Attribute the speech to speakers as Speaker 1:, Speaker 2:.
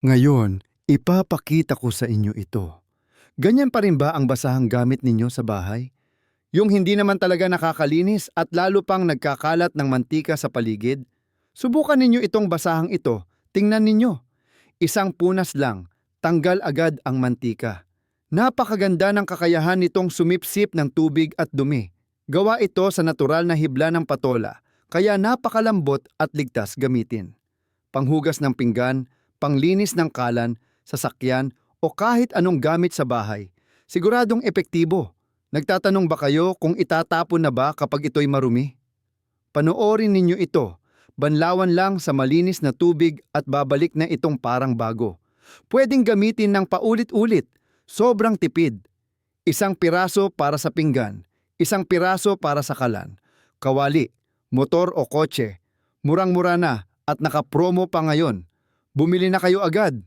Speaker 1: Ngayon, ipapakita ko sa inyo ito. Ganyan pa rin ba ang basahang gamit ninyo sa bahay? Yung hindi naman talaga nakakalinis at lalo pang nagkakalat ng mantika sa paligid? Subukan ninyo itong basahang ito. Tingnan ninyo. Isang punas lang, tanggal agad ang mantika. Napakaganda ng kakayahan nitong sumipsip ng tubig at dumi. Gawa ito sa natural na hibla ng patola, kaya napakalambot at ligtas gamitin. Panghugas ng pinggan, panglinis ng kalan, sasakyan o kahit anong gamit sa bahay. Siguradong epektibo. Nagtatanong ba kayo kung itatapon na ba kapag ito'y marumi? Panoorin ninyo ito. Banlawan lang sa malinis na tubig at babalik na itong parang bago. Pwedeng gamitin ng paulit-ulit. Sobrang tipid. Isang piraso para sa pinggan, isang piraso para sa kalan. Kawali, motor o kotse. Murang-mura na at nakapromo pa ngayon. Bumili na kayo agad.